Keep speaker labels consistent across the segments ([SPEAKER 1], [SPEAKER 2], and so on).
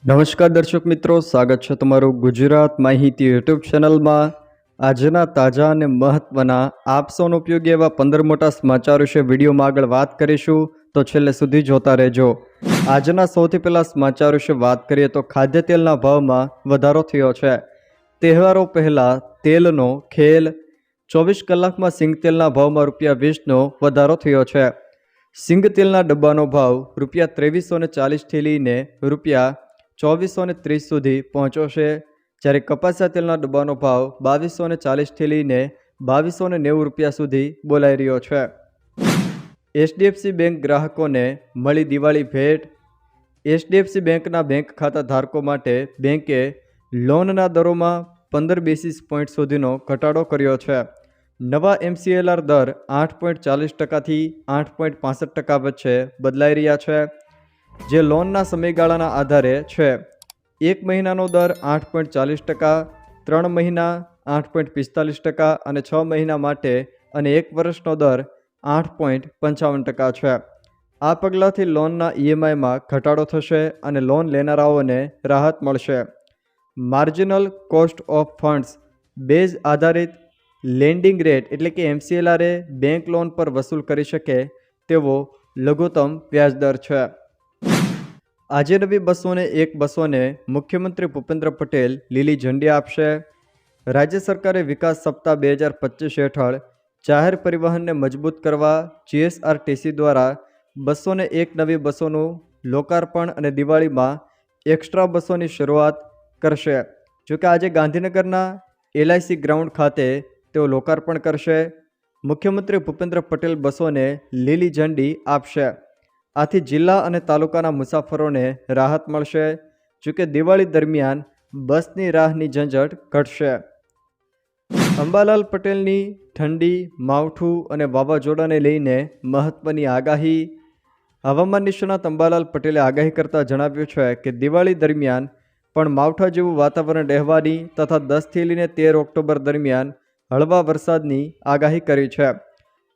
[SPEAKER 1] નમસ્કાર દર્શક મિત્રો, સ્વાગત છે તમારું ગુજરાત માહિતી યુટ્યુબ ચેનલમાં। આજના તાજા અને મહત્વના આપ સૌનો ઉપયોગી એવા 15 મોટા સમાચાર વિશે વિડીયોમાં આગળ વાત કરીશું, તો છેલ્લે સુધી જોતા રહેજો। આજના સૌથી પહેલા સમાચાર વિશે વાત કરીએ તો ખાદ્ય તેલના ભાવમાં વધારો થયો છે। તહેવારો પહેલા તેલનો ખેલ। 24 કલાકમાં સિંગ તેલના ભાવમાં ₹20નો વધારો થયો છે। સિંગ તેલના ડબ્બાનો ભાવ ₹2340 થી લઈને ₹2430 સુધી પહોંચ્યો છે, જ્યારે કપાસિયા તેલના ડબ્બાનો ભાવ ₹2240 થી લઈને ₹2290 સુધી બોલાઈ રહ્યો છે। એચડીએફસી બેંક ગ્રાહકોને મળી દિવાળી ભેટ। એચડીએફસી બેંકના બેંક ખાતા ધારકો માટે બેંકે લોનના દરોમાં 15 બેસિસ પોઈન્ટ સુધીનો ઘટાડો કર્યો છે। નવા MCLR દર 8.40% થી 8.65% વચ્ચે બદલાઈ રહ્યા છે, જે લોનના સમયગાળાના આધારે છે। 1 મહિનાનો દર 8.40%, 3 મહિના 8.45% અને 6 મહિના માટે અને 1 વર્ષનો દર 8.55% છે। આ પગલાંથી લોનના EMIમાં ઘટાડો થશે અને લોન લેનારાઓને રાહત મળશે। Marginal cost of funds base આધારિત લેન્ડિંગ રેટ એટલે કે MCLR એ બેંક લોન પર વસૂલ કરી શકે તેવો લઘુત્તમ વ્યાજદર છે। આજે નવી બસોને મુખ્યમંત્રી ભૂપેન્દ્ર પટેલ લીલી ઝંડી આપશે। રાજ્ય સરકારે વિકાસ સપ્તાહ 2025 હેઠળ જાહેર પરિવહનને મજબૂત કરવા GSRTC દ્વારા 201 નવી બસોનું લોકાર્પણ અને દિવાળીમાં એક્સ્ટ્રા બસોની શરૂઆત કરશે। જોકે આજે ગાંધીનગરના LIC ગ્રાઉન્ડ ખાતે તેઓ લોકાર્પણ કરશે। મુખ્યમંત્રી ભૂપેન્દ્ર પટેલ બસોને લીલી ઝંડી આપશે। આથી જિલ્લા અને તાલુકાના મુસાફરોને રાહત મળશે। જોકે દિવાળી દરમિયાન બસની રાહની ઝંઝટ ઘટશે। અંબાલાલ પટેલની ઠંડી, માવઠું અને વાવાઝોડાને લઈને મહત્વની આગાહી। હવામાન નિષ્ણાત અંબાલાલ પટેલે આગાહી કરતા જણાવ્યું છે કે દિવાળી દરમિયાન પણ માવઠા જેવું વાતાવરણ રહેવાની તથા 10 થી લઈને 13 ઓક્ટોબર દરમિયાન હળવા વરસાદની આગાહી કરી છે।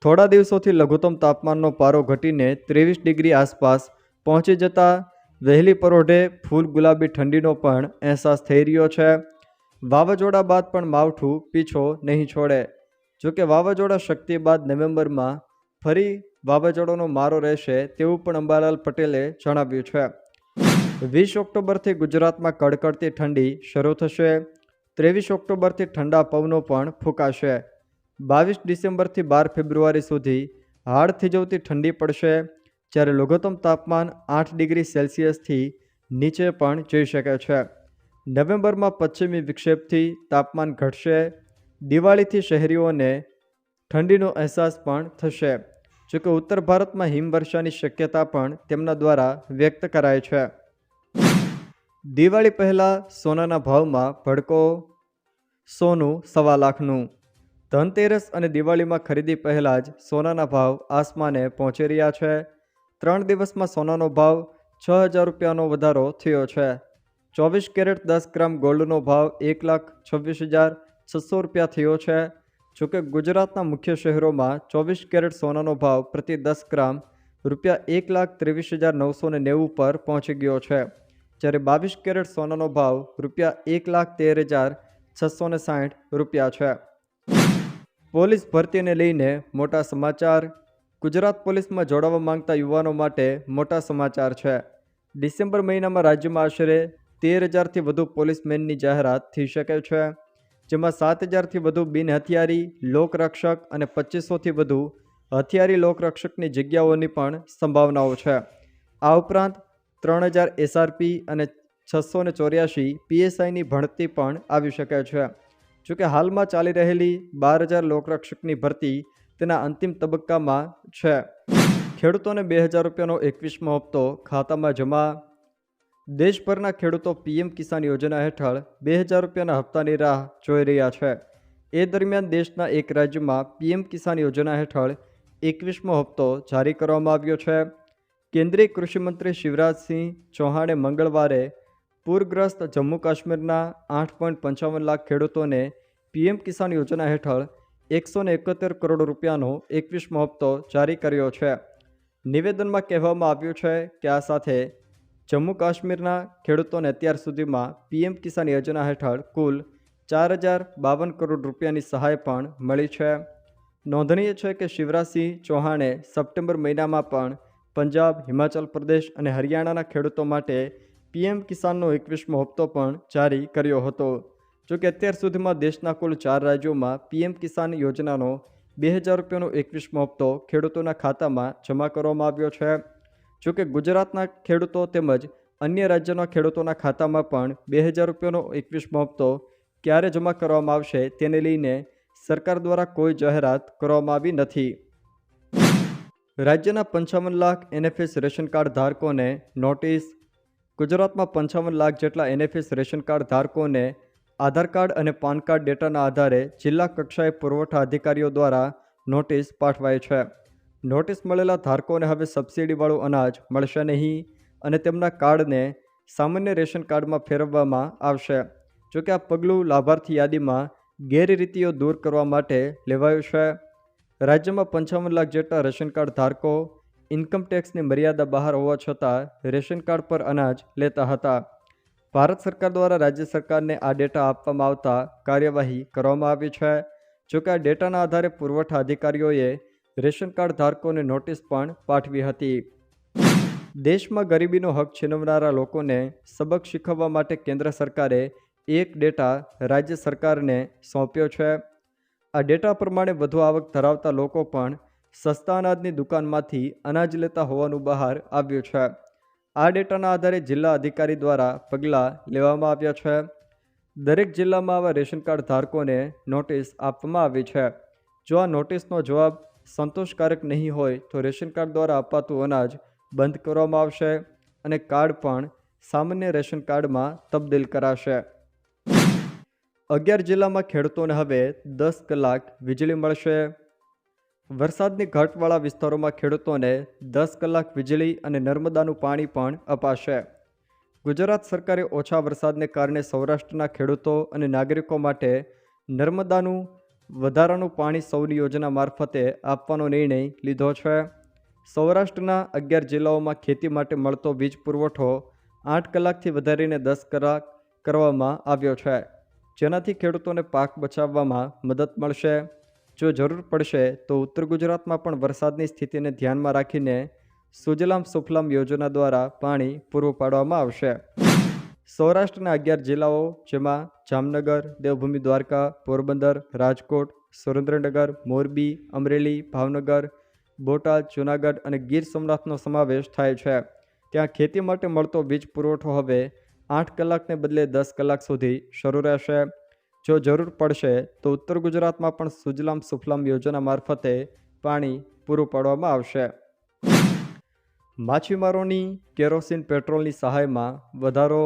[SPEAKER 1] થોડા દિવસોથી લઘુત્તમ તાપમાનનો પારો ઘટીને 23 ડિગ્રી આસપાસ પહોંચી જતા વહેલી પરોઢે ફૂલ ગુલાબી ઠંડીનો પણ અહેસાસ થઈ રહ્યો છે। વાવાઝોડા બાદ પણ માવઠું પીછો નહીં છોડે। જોકે વાવાઝોડા શક્તિ બાદ નવેમ્બરમાં ફરી વાવાઝોડાનો મારો રહેશે તેવું પણ અંબાલાલ પટેલે જણાવ્યું છે। 20 ઓક્ટોબરથી ગુજરાતમાં કડકડતી ઠંડી શરૂ થશે। 23 ઓક્ટોબરથી ઠંડા પવનો પણ ફૂંકાશે। 22 ડિસેમ્બરથી 12 ફેબ્રુઆરી સુધી હાડ થીજવતી ઠંડી પડશે, જ્યારે લઘુત્તમ તાપમાન 8 ડિગ્રી સેલ્સિયસથી નીચે પણ જઈ શકે છે। નવેમ્બરમાં પશ્ચિમી વિક્ષેપથી તાપમાન ઘટશે। દિવાળીથી શહેરીઓને ઠંડીનો અહેસાસ પણ થશે। જોકે ઉત્તર ભારતમાં હિમવર્ષાની શક્યતા પણ તેમના દ્વારા વ્યક્ત કરાય છે। દિવાળી પહેલા સોનાના ભાવમાં ભડકો, સોનું 1.25 લાખનું। ધનતેરસ અને દિવાળીમાં ખરીદી પહેલાં જ સોનાના ભાવ આસમાને પહોંચી રહ્યા છે। 3 દિવસમાં સોનાનો ભાવ ₹6000નો વધારો થયો છે। 24 કેરેટ 10 ગ્રામ ગોલ્ડનો ભાવ ₹1,26,600 થયો છે। જોકે ગુજરાતના મુખ્ય શહેરોમાં 24 કેરેટ સોનાનો ભાવ પ્રતિ 10 ગ્રામ ₹1,23,990 પર પહોંચી ગયો છે, જ્યારે 22 કેરેટ સોનાનો ભાવ ₹1,13,660 છે। પોલીસ ભરતીને લઈને મોટા સમાચાર। ગુજરાત પોલીસમાં જોડાવા માંગતા યુવાનો માટે મોટા સમાચાર છે। ડિસેમ્બર મહિનામાં રાજ્યમાં આશરે 13,000થી વધુ પોલીસમેનની જાહેરાત થઈ શકે છે, જેમાં 7,000થી વધુ બિનહથિયારી લોકરક્ષક અને 2500થી વધુ હથિયારી લોકરક્ષકની જગ્યાઓની પણ સંભાવનાઓ છે। આ ઉપરાંત 3,000 SRP અને 684 PSIની ભરતી પણ આવી શકે છે। જોકે હાલમાં ચાલી રહેલી 12,000 લોકરક્ષકની ભરતી તેના અંતિમ તબક્કામાં છે। ખેડૂતોને ₹2,000નો 21મો હપ્તો ખાતામાં જમા। દેશભરના ખેડૂતો PM કિસાન યોજના હેઠળ ₹2,000ના હપ્તાની રાહ જોઈ રહ્યા છે। એ દરમિયાન દેશના એક રાજ્યમાં PM કિસાન યોજના હેઠળ 21મો હપ્તો જારી કરવામાં આવ્યો છે। કેન્દ્રીય કૃષિમંત્રી શિવરાજસિંહ ચૌહાણે મંગળવારે પૂરગ્રસ્ત જમ્મુ કાશ્મીરના 8.55 લાખ ખેડૂતોને PM કિસાન યોજના હેઠળ ₹171 કરોડ 21મો હપ્તો જારી કર્યો છે। નિવેદનમાં કહેવામાં આવ્યું છે કે આ સાથે જમ્મુ કાશ્મીરના ખેડૂતોને અત્યાર સુધીમાં પીએમ કિસાન યોજના હેઠળ કુલ 4,052 કરોડ રૂપિયાની સહાય પણ મળી છે. નોંધનીય છે કે શિવરાજસિંહ ચૌહાણે સપ્ટેમ્બર મહિનામાં પણ પંજાબ, હિમાચલ પ્રદેશ અને હરિયાણાના ખેડૂતો માટે પીએમ કિસાનનો 21મો હપ્તો પણ જારી કર્યો હતો. જોકે અત્યાર સુધીમાં દેશના કુલ 4 રાજ્યોમાં પીએમ કિસાન યોજનાનો 2,000 રૂપિયાનો 21મો હપ્તો ખેડૂતોના ખાતામાં જમા કરવામાં આવ્યો છે. જોકે ગુજરાતના ખેડૂતો તેમજ અન્ય રાજ્યોના ખેડૂતોના ખાતામાં પણ 2,000 રૂપિયાનો 21મો હપ્તો ક્યારે જમા કરવામાં આવશે તેને લઈને સરકાર દ્વારા કોઈ જાહેરાત કરવામાં આવી નથી. રાજ્યના 55 લાખ એનએફએસ રેશન કાર્ડ ધારકોને નોટિસ. ગુજરાતમાં 55 લાખ જેટલા એનએફએસ રેશન કાર્ડ ધારકોને આધાર કાર્ડ અને પાન કાર્ડ ડેટાના આધારે જિલ્લા કક્ષાએ પુરવઠા અધિકારીઓ દ્વારા નોટિસ પાઠવાઈ છે. નોટિસ મળેલા ધારકોને હવે સબસિડીવાળું અનાજ મળશે નહીં અને તેમના કાર્ડને સામાન્ય રેશન કાર્ડમાં ફેરવવામાં આવશે. જોકે આ પગલું લાભાર્થી યાદીમાં ગેરરીતિઓ દૂર કરવા માટે લેવાયું છે. રાજ્યમાં 55 લાખ જેટલા રેશન કાર્ડ ધારકો ઇન્કમટેક્સની મર્યાદા બહાર હોવા છતાં રેશન કાર્ડ પર અનાજ લેતા હતા. ભારત સરકાર દ્વારા રાજ્ય સરકારને આ ડેટા આપવામાં આવતા કાર્યવાહી કરવામાં આવી છે. જોકે આ ડેટાના આધારે પુરવઠા અધિકારીઓએ રેશન કાર્ડ ધારકોને નોટિસ પણ પાઠવી હતી. દેશમાં ગરીબીનો હક છીનવનારા લોકોને સબક શીખવવા માટે કેન્દ્ર સરકારે એક ડેટા રાજ્ય સરકારને સોંપ્યો છે. આ ડેટા પ્રમાણે વધુ આવક ધરાવતા લોકો પણ સસ્તા અનાજની દુકાનમાંથી અનાજ લેતા હોવાનું બહાર આવ્યું છે. આ ડેટાના આધારે જિલ્લા અધિકારી દ્વારા પગલાં લેવામાં આવ્યા છે. દરેક જિલ્લામાં આવા રેશન કાર્ડ ધારકોને નોટિસ આપવામાં આવી છે. જો આ નોટિસનો જવાબ સંતોષકારક નહીં હોય તો રેશન કાર્ડ દ્વારા અપાતું અનાજ બંધ કરવામાં આવશે અને કાર્ડ પણ સામાન્ય રેશન કાર્ડમાં તબદીલ કરાશે. 11 જિલ્લામાં ખેડૂતોને હવે 10 કલાક વીજળી મળશે. વરસાદની ઘટવાળા વિસ્તારોમાં ખેડૂતોને 10 કલાક વીજળી અને નર્મદાનું પાણી પણ અપાશે. ગુજરાત સરકારે ઓછા વરસાદને કારણે સૌરાષ્ટ્રના ખેડૂતો અને નાગરિકો માટે નર્મદાનું વધારાનું પાણી સૌની યોજના મારફતે આપવાનો નિર્ણય લીધો છે. સૌરાષ્ટ્રના 11 જિલ્લાઓમાં ખેતી માટે મળતો વીજ પુરવઠો 8 કલાકથી વધારીને 10 કલાક કરવામાં આવ્યો છે, જેનાથી ખેડૂતોને પાક બચાવવામાં મદદ મળશે. જો જરૂર પડશે તો ઉત્તર ગુજરાતમાં પણ વરસાદની સ્થિતિને ધ્યાનમાં રાખીને સુજલામ સુફલામ યોજના દ્વારા પાણી પૂરું પાડવામાં આવશે. સૌરાષ્ટ્રના 11 જિલ્લાઓ જેમાં જામનગર, દેવભૂમિ દ્વારકા, પોરબંદર, રાજકોટ, સુરેન્દ્રનગર, મોરબી, અમરેલી, ભાવનગર, બોટાદ, જૂનાગઢ અને ગીર સોમનાથનો સમાવેશ થાય છે. ત્યાં ખેતી માટે મળતો વીજ પુરવઠો હવે 8 કલાકને બદલે 10 કલાક સુધી શરૂ રહેશે. જો જરૂર પડશે તો ઉત્તર ગુજરાતમાં પણ સુજલામ સુફલામ યોજના મારફતે પાણી પૂરું પાડવામાં આવશે. માછીમારોની કેરોસીન પેટ્રોલની સહાયમાં વધારો.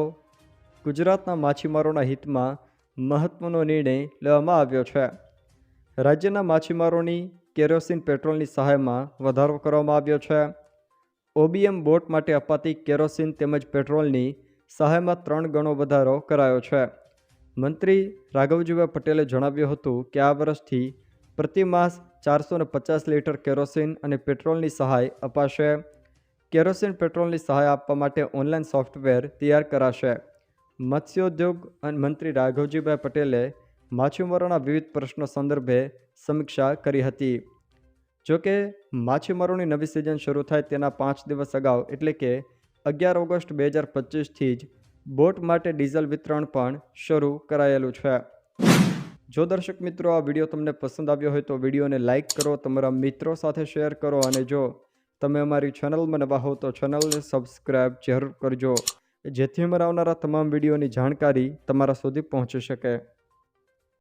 [SPEAKER 1] ગુજરાતના માછીમારોના હિતમાં મહત્વનો નિર્ણય લેવામાં આવ્યો છે. રાજ્યના માછીમારોની કેરોસીન પેટ્રોલની સહાયમાં વધારો કરવામાં આવ્યો છે. ઓબીએમ બોટ માટે અપાતી કેરોસીન તેમજ પેટ્રોલની સહાયમાં 3 ગણો વધારો કરાયો છે. મંત્રી રાઘવજીભાઈ પટેલે જણાવ્યું હતું કે આ વર્ષથી પ્રતિ માસ 450 લીટર કેરોસીન અને પેટ્રોલની સહાય અપાશે. કેરોસીન પેટ્રોલની સહાય આપવા માટે ઓનલાઈન સોફ્ટવેર તૈયાર કરાશે. મત્સ્યોદ્યોગ મંત્રી રાઘવજીભાઈ પટેલે માછીમારોના વિવિધ પ્રશ્નો સંદર્ભે સમીક્ષા કરી હતી. જોકે માછીમારોની નવી સિઝન શરૂ થાય તેના 5 દિવસ અગાઉ એટલે કે 11 ઓગસ્ટ 2025થી જ બોટ માટે ડીઝલ વિતરણ પણ શરૂ કરાયેલું છે. જો દર્શક મિત્રો આ વિડીયો તમને પસંદ આવ્યો હોય તો વિડીયોને લાઇક કરો, તમારા મિત્રો સાથે શેર કરો અને જો તમે અમારી ચેનલમાં નવા હો તો ચેનલને સબસ્ક્રાઈબ જરૂર કરજો, જેથી અમારા આવનારા તમામ વિડીયોની જાણકારી તમારા સુધી પહોંચી શકે.